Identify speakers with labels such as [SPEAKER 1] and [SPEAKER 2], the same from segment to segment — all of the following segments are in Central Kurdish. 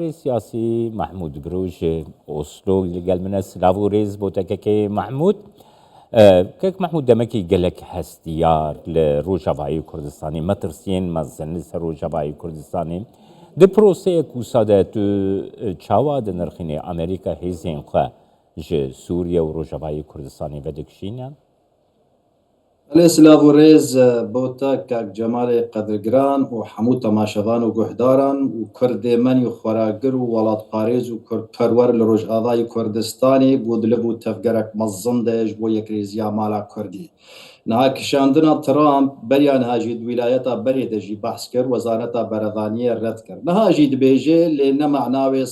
[SPEAKER 1] هەژاری سیاسی محمود بروژ ئۆسلۆ لەگەڵ منە سلااو و ڕێز بۆ تەکەکەی محمود کەک محمود دەمەکی گەلک هەستیار لە ڕۆژاوایی کوردستانی مەترسیێن مەزن سەر ڕۆژاوایی کوردستانی د پرۆسەیەک وسادەت چاوا دەنرخینێ ئەمریکا هێزێن خە ji سووریا و ڕۆژاوایی کوردستانی بەدەکشینە
[SPEAKER 2] سلااو و ڕێز بۆ تا کاک جەمالێ قەدرگران و هەموو تەماشەوان و گوهداران و کوردێمەنی و خۆراگر و وڵاتپارێز و کوردپەروەر لە ڕۆژئاوای کوردستانی بۆ دلب و تەفگەرێک مەزن دەیەش بۆ یەکرێزیا مالا کوردی نها کشاندنا ترامپ بەریان هاژید ویلایەتا بەرێ دەژی بەحس کرد وەزارەتا بەرەڤانیە ڕەت کرد نەهاژی دبێژێ لێ نەمەعناوێ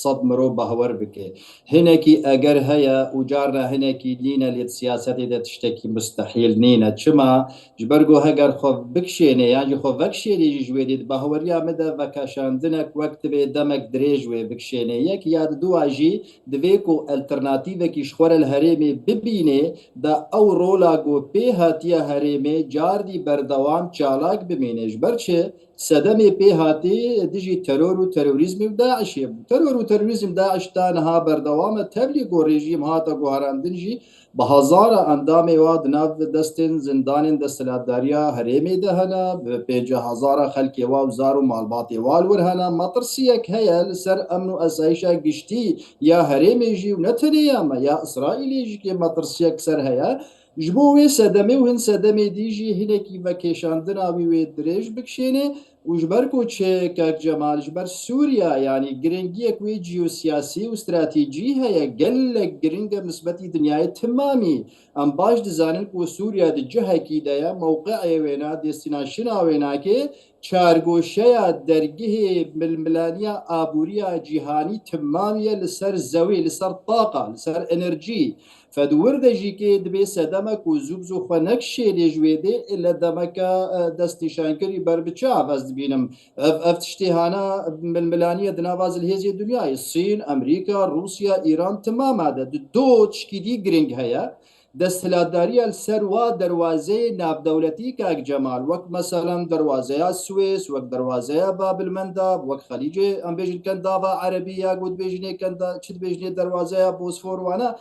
[SPEAKER 2] سەد مرۆڤ بەهەوەر بکێ هینێکی ئەگەر هەیە و جارنا هینێکی نینە لێت سیاسەتی دێت شتێکی مستەحیل نینە چما ژبەرگۆ هەگەر خۆ بکشێنێ یانجی خۆ ڤەکشێنێژی ژوێدێت بەهەوەریا مدە ڤەکەشاندنێک وەک بێ دەمەک درێژ وێ بکشێنێ یەک یاد دوواژی دەوێک و ئەلتەرناتیڤێکی شخۆرە لە هەرێمێ ببینێ دا ئەو ڕۆلاگۆ پێ هاتیە هەرێمێ جاردی بەردەوام چالاک بمێنێش بەرچێ سەدەمێ پێ هاتی دژی تەرۆر و تەرۆریزمی و داعشێ بوو تەرۆر و تەرۆریزم داعشتانها بەردەوامە تەبلی گۆ ڕێژیم هاتە گۆهاراندنژی بە هەزارە ئەندامێ وا دناو دەستێن زندانên دەسەلاتداریە هەرێمێ دەهەنە پێنجە هەزارە خەلکێوا و زار و ماڵباتێ والور هەنە مەترسیەک هەیە لەسەر ئەمن و ئەسایشە گشتی یا هەرێمێژی و نەتەنێیامە یا ئیسرائیلێژی کێ مەترسیەک سەر هەیە ji bo wê sedemê û hin sedemê dî jî hinekî vekêşandina wî wê dirêj bikişêne û ji ber ku çê Kak Cemal ji ber Sûriya yanî giringiyek wê ciyosiyasî û stratêjî heye gelek giring e nisbetî dinyayê timamî em baş dizanin ku Sûriya di cihekî de ye mewqeê wêna destînaşina wênakê çargoşeya dergihê milmilaniya abûriya cîhanî timamî ye li ser zewê li ser taqa li ser enerjî فدور دجیکی دبی سدمک و زوب زو خنک شیلی جویده الا دمکا دستیشانکری بر بچاف از بینم افتشتهانا ململانیه دنواز الهزی دنیای الصين امریکا روسیا ایران تمام هذا دو تشکیدی گرینگ هيا دستهلاتداری السر و دروازه نافدولتی کاک جمال وقت مثلا دروازه سوئیس وقت دروازه باب المندب وقت خلیج ام بیجن کنداوا عربیه گود بیجنه کندا چت بیجنه دروازه بوسفور وانا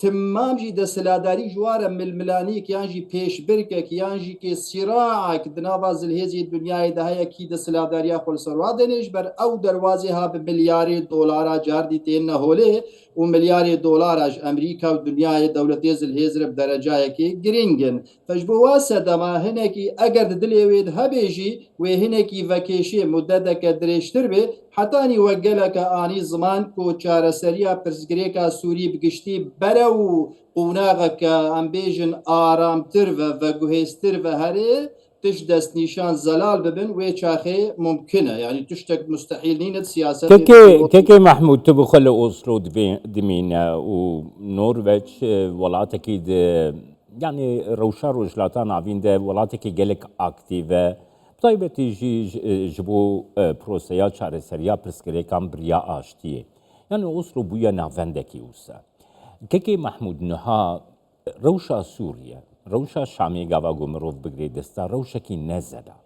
[SPEAKER 2] تمام جی دەسەلاتداری جوارە ململانیک یانجی پێشبرکێک یانجی کێ سیراعک دناواز الهێزی دنیای داهەیەکی دەسەلاتداریە خۆلسەروا دەنێژ بەر ئەو دەواازێ ها بە ملیارێ دۆلارە جاردی تێن نەهۆلێ و ملیارێ دۆلاراش ئەمریکا و دنیای دەولەتێ زلهێزرە دەرەجایەکی گرنگن فەش بۆ واسە دەما هەنێکی ئەگەر دلێوێت هەبێژی وێ هەنێکی ڤەکێشێ مدەدەکە درێژتر بێ حتانی وەگەلەکە ئانی زمان کۆ چارەسەریە پرسگرێکە سووری بگشتی بەرە و قوناغەکە ئەمبێژن ئارامتر بە گوهێستر بە هەرێ تش دەستنیشان زەلال ببن وێ چاخێ ممکنە یعنی تشتێک مستحیل نینە سیاست
[SPEAKER 1] کەکەی محمود تو بخۆ لە ئۆسلۆ دمینە و نۆروێج وڵاتێکی یعنی ڕەوشە ڕۆژلاتە ناویندە وڵاتێکی گەلک ئاکتیڤە تایبەتیژی ji bo پرۆسەیا چارەسەرییا پرسکرێکان بریا ئاشتیە یعنی ئۆسلۆ بوویە ناوەندێکی وسە کەکەی محمود نها ڕەوشە سووریە ڕەوشە شامێ گاوا گۆ مرۆڤ بگرێ دەستا ڕەوشێکی نەزەلال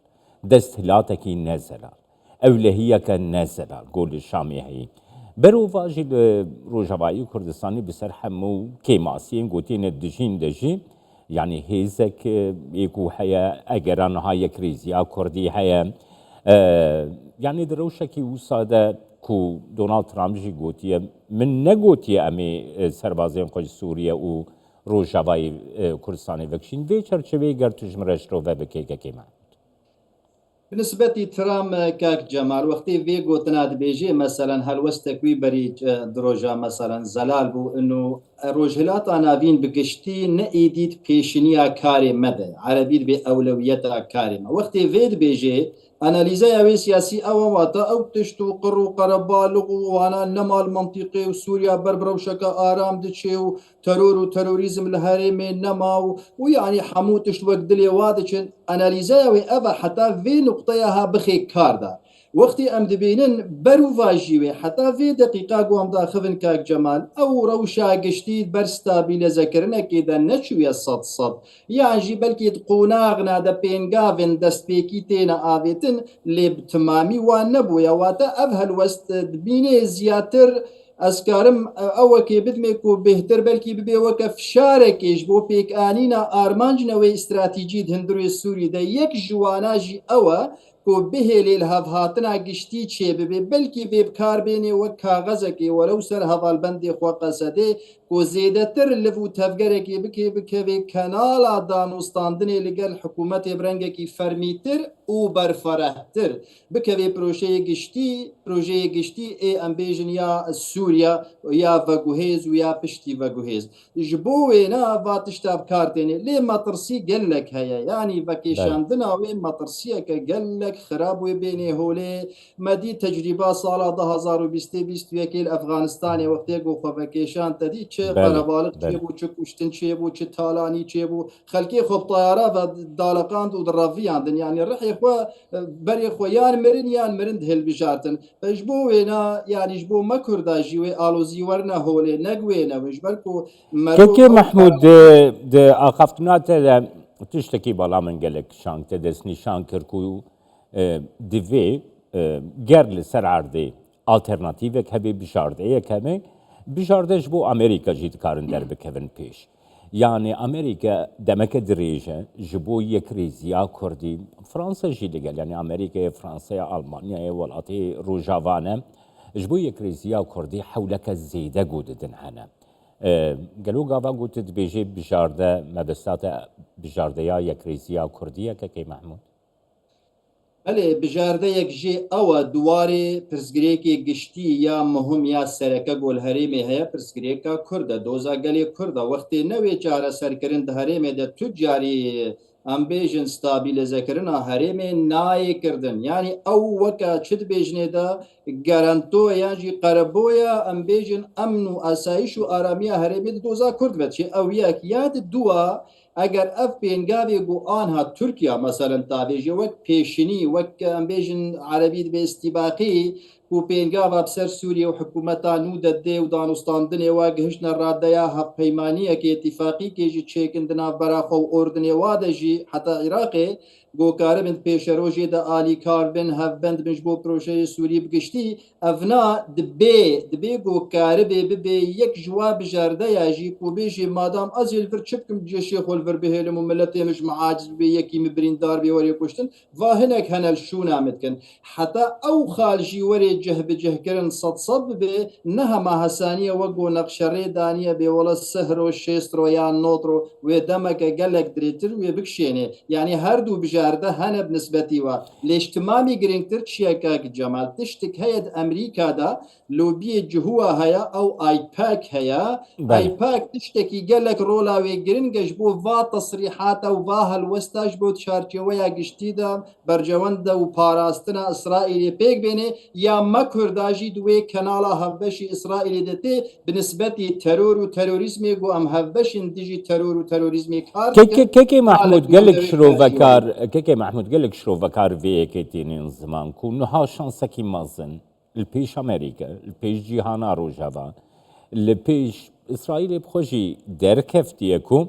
[SPEAKER 1] دەستهلاتێکی نەزەلال ئەولەهیەکە نەزەلال گۆل شامێ هەیە بەرۆڤژی لە ڕۆژاوایی کوردستانی بەسەر هەموو کێماسیên گوتێنە دژین دەژی يعني هيزك يكو حيا أجرانها يكريزيا كردي حيا يعني دروشكي وصاده كو دونالد ترامپ جي قوتيه من نقوتيه أمي سربازين قوش سوريا و روجاواي كردستاني وكشين في چرچوي گر تجمرش رو وبكيكا كيما
[SPEAKER 2] بالنسبة ترامپ كاك جمال وقتي في قوتنا دبيجي مثلا هلوستكوي بريج دروجا مثلا زلال بو انه روجهلات ناوین بگشتی نئیدید پیشنیا کاری مده عربی به اولویت کاری ما وقتی وید بیجه انالیزه اوی سیاسی او واتا او تشتو قرو قربالغ و انا نمال منطقه و سوریا بربروشک آرام دچه و ترور و تروریزم لهرم نما و یعنی حمو تشتو وقت دلی واده چن انالیزه اوی او حتی وی نقطه ها بخی کار ده وقتی ئەم دەبینن بەر و ڤژیوێ حتا vê دقیقا گوامدا خبن کاک جەمال ئەو ڕەوشا گشتی بەرستابیلەزەکردنەکێدا نەچوویە سەد یانژی بەلکی قۆناغنا دە پێنگاوێن دەستپێکی تێنە ئاوێتن لێ تمامی وان نەبووە واتە ئەف هەلوەست بینێ زیاتر ئەسکارم ئەوەکێ بدمێک و بهتر بەلکی ببێوەکە فشارێکیش بۆ پێکانینە ئارمانجنەوەی استراتیجی هەندروێ سووریدا یەک ژواناژی ئەوە کۆ بهێلێ لە هەڤهاتنا گشتی چێ ببێ بەلکی بێ بکار بێنێ وەک کاغەزێکی وەرەو سەر هەڤالبەندێ خۆ قەسەدێ کۆ زێدەتر لەڤ و تەڤگەرێکی بکێ بکەوێ کەناڵا دانوستاندنێ لەگەل حکوومەتێ برەنگێکی فەرمیتر و بەرفەرەهتر بکەوێ پرۆژەیە گشتی ئێ ئەمبێژن یا سووریا یا ڤەگوهێز و یا پشتی ڤەگوهێز ji bo wê na va tişta bikardênê lê metirsî gelek heye yanî vekêşandina wê metirsiyeke gelek xirab wê bênê holê medî tecrîba sala 2021 li Efganistanê wextê got xwe vekêşan te dî çi qerebalık çêbû çi kuştin çêbû çi talanî çêbû xelkê xwe tayara ve daleqand û diraviyandin yanî rihê xwe berê xwe yan mirin dihilbijartin ji bo wê na yanî ji bo me Kurda jî wê alozî werine holê negwêne ji ber ku
[SPEAKER 1] کێ محمود ئاقافتناتە لە تشتێکی بەڵا من gelek شانگ te destnîşan kir ku divê ger li ser erdê alternatîvek hebe bijardeyek hebe bijarte ji bo Amerîka jî dikarin derbikevin pêş yani Amerîka demeke dirêje ji bo yekrêziya Kurdî Fransa jî digel yani Amerîkayê Fransaya Almanyayê welatê rojavane ji bo yekrêziya Kurdî hewleke zêde got didin hene گەلو گاوا گوتت بێژێ بژاردە مەبەستاتە بژاردەیە یەکریزیە کوردیەکەکەی محمود
[SPEAKER 2] ئەلێ بژاردەیەک ژێ ئەوە دووارێ پرسگرێکی گشتی یا مهم یا سەرەکە گۆل هەرێمێ هەیە پرسگرێکە کووردە دۆزا گەلێ کووردە وەختێ نەوێ چارە سەرکردن دە هەرێمێدە تو جاری ئەم بێژن ستابیلەزەکردنا هەرێمێ نایەکردن ینی ئەو وەکە چت بێژنێدا گەرانتۆ یانجی قەرەبۆیە ئەم بێژن ئەمن و ئاسایش و ئارامیە هەرێمێت دۆزا کورد بێتچێ ئەو یەک یاد دووە ئەگەر ئەف پێنگاوێ بۆ ئانها تورکیا مەسەرەن تاێژە وەک پێشنی وەک ئەم بێژن عەرەبیت بێ ئیستیباقی و پێنگاوا بسەر سووریە و حکوومەتان و دەدێ و دانوستاندنێ وا گەهشتە ڕادەیە هەپەیمانیەکە ئێتیفاقی کێژی چێکندنا بەراخە و ئۆردنێوا دەژی حتا عێراقێ گۆکارە بن پێشەرۆژێدا ئالی کاربن هەفبند بنج بۆ پرۆژەیە سووری بگشتی ئەڤنا دبێ گۆکارە بێ ببێ یەک ژوا بژاردەیەژی و بێژێ مادام ئەزیلفر چ بکەم جێشێ خۆلڤەر بهێلم و ملەتێمش معاجز بێ یەکی مبریندار بێ وەرێ کوشتن وا هەنێک هەنەل شوونامتکن حتا ئەو خالژی وەرێ جەه بجەهکردن سەد ببێ نەهەما هەسانیە وەک بۆ نەقشەڕێ دانیە بێوەڵە سەهرۆ شێسترۆ یان نۆترۆ وێ دەمەکە گەلێک درێتر وێ بکشێنێ یعنی هەردوو بژاردە هەنە بنسبەتیوە لێشتمامی گرنگتر چیەکە جەمال تشتێک هەیە ئەمریکادا لۆبیە جهووە هەیە ئەو ئایپاک هەیە ئایپاک تشتێکی گەلێک ڕۆلاوێ گرنگەش بۆ وا تەسریحاتە و وا هەلوەستاش بۆ چارچەوەیە گشتیدا بەرجەوەندە و پاراستنە ئیسرائیلی پێک بێنێ یا مە کورداژی دوێ کەناڵا هەڤبەشی ئیسرائیلی دەتێ بنسبەتی تەرۆر و تەرۆریزمێک و ئەم هەڤبەشین دژی تەرۆر و تەرۆریزمی کار
[SPEAKER 1] کێکی محمود gelek şirovekar kêkê محمود gelek şirovekar vêyekêtînên ziman ku niha şansekî mezin li pêş Amerîka li pêş cîhana rojava li pêş İsraîlê xwe jî derkeftiye ku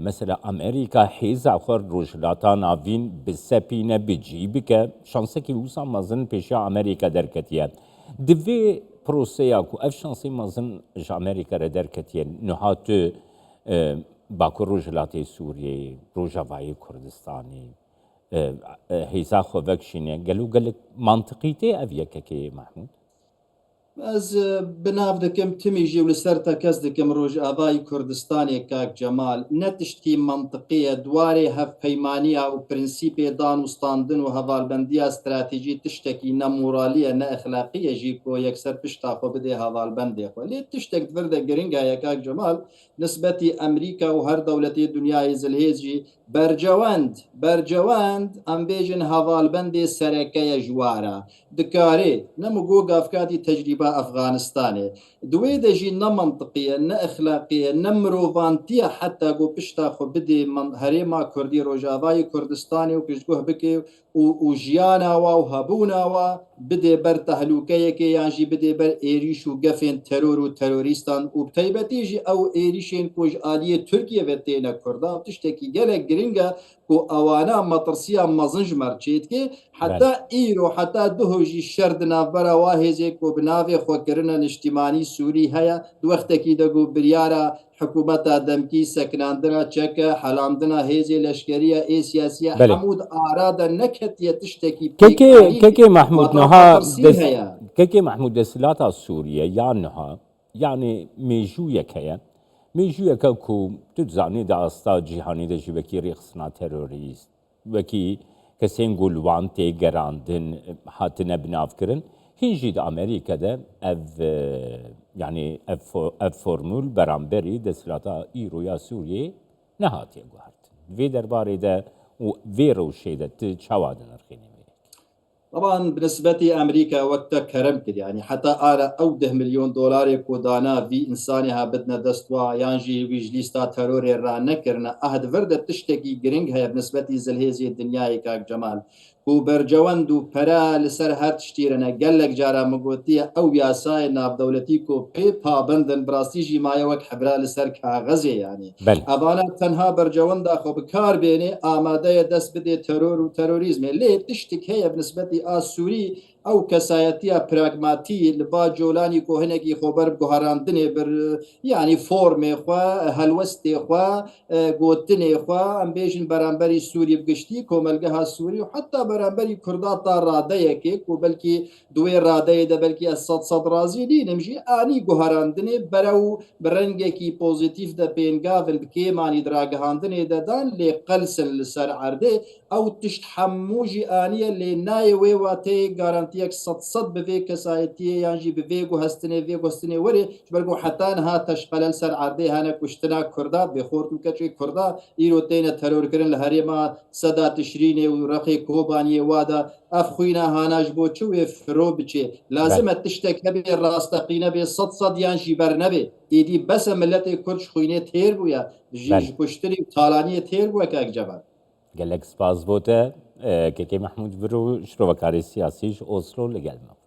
[SPEAKER 1] mesela Amerîka hêza xwe rojhilata navîn bisepîne bicî bike şansekî wisa mezin pêşiya Amerîka derketiye di vê proseya ku ev şansê mezin ji Amerîka re derketiye niha tu باکو روژلاتی سوریه روژاوایی کردستانی هیزا خوبکشینه گلو منطقی تی اویه که محمود
[SPEAKER 2] Ez binav dikim timî jî li ser te kes dikim Rojavayê Kurdistanê kak Cemal ne tiştî mantiqiye dwarê hevpeymaniya û prinsîpê danûstandin û hevalbendiya stratejî tiştekî ne moraliye ne exlaqiye jî ku yekser pişta xwe bidê hevalbendê xwe lê tiştek vir de giring heye kak Cemal nisbetî Emerîka û her dewletê dunyayê zilhêz jî bercewend em bêjin hevalbendê serekeye ji wara dikarê nemu got gavkatî tecrîba Efganistanê duwê de jî ne mantiqiye ne exlaqiye ne mirovantiye heta got pişta xwe bidê herêma Kurdî Rojavayê Kurdistanê û pêşgoh bike و ژیاناوە و هەبووناوە بدێ بەر تەهلوکەیەکێ یانژی بدێ بەر ئێریش و گەفێن تەرۆر و تەرۆریستان و تایبەتیژی ئەو ئێریشێن کۆژئالیە تورکیە بێت تێنە کووردا و تشتێکی گەلێک گرنگە و ئەوانە مەترسیان مەزنج مەرچێتکێ حتا ئیرۆ حتا دهۆژی شەر ناوبەرەوە هێزێک و بناوێ خۆکردنە نیشتیمانی سووری هەیە دووەختێکی دەگو بریارە حکوومەتە دەمکی سەکناندرا چەکە حەلاندنا هێزێ لەشکریە ئێسیاسیە هەموود ئارادە نەکەتیە تشتێکی
[SPEAKER 1] كيكي محمود نها كيكي محمود دسلاتا سوريا يا نها يعني ميجويك هي ميجويك كو تزاني دا استا جهاني دا جيبكي ريخسنا تيروريست وكي كسين قولوان تي گراندن هاتنا بنافكرن هنجي دا امريكا دا يعني اف فورمول برامبري دسلاتا ايرو يا سوريا نهاتي قهرت في درباري دا وفي روشي دا تشاوادن الخيني
[SPEAKER 2] طبعا بالنسبة أمريكا وقتها كرم كده يعني حتى أنا أو 10 مليون دولار كودانا في إنسانها بدنا دستوا يانجي ويجليستا تروري رانا كرنا أهد وردة تشتكي جرينج هي بالنسبة لزلهيزي الدنيا كاك جمال و برجوند و پرا لسر هر تشتیرنه گلک جارا مگوتیه او یاسای ناب دولتی کو پی پابندن براستی جی مایه وک حبرا لسر کاغذه یعنی ابانا تنها برجوند خو بکار بینه آماده دست بده ترور و تروریزم لی تشتک هی بنسبتی آسوری او کسایتیا پراگماتی لبا جولانی کو هنگی خبر گهراندنه بر یعنی فرم خو هلوست خو گوتنه خو ام بیشن برانبری سوری بگشتی کوملگه ها سوری و حتی برانبری کردات راده که کو بلکی دوی راده ده بلکی از صد رازی دی نمجی آنی گهراندنه برو برنگه کی پوزیتیف ده پینگاول بکی مانی دراگهاندنه ده دان لی قلسن لسر عرده او تشت حموجی آنیه لی نای ویواته گارانتیک صد بفی کسایتیه یانجی بفیگو هستنه وره جبرگو حتی نها تشقلل سر عرده هنه کشتنا کرده بخورتو کچه کرده ایرو تین ترور کرن لحری ما صدا تشرینه و رقی کوبانیه وادا افخوینا هاناش بو چوه فرو بچه لازم تشتک هبی راستقینه بی صد یانجی بر نبی ایدی بس ملت کرش خوینه تیر بویا جیش کشتری تالانیه تیر بویا که اک جبر
[SPEAKER 1] قال لك سباس بوتا كيكي محمود برو شروع كاري سياسيش اوسلو لقلمه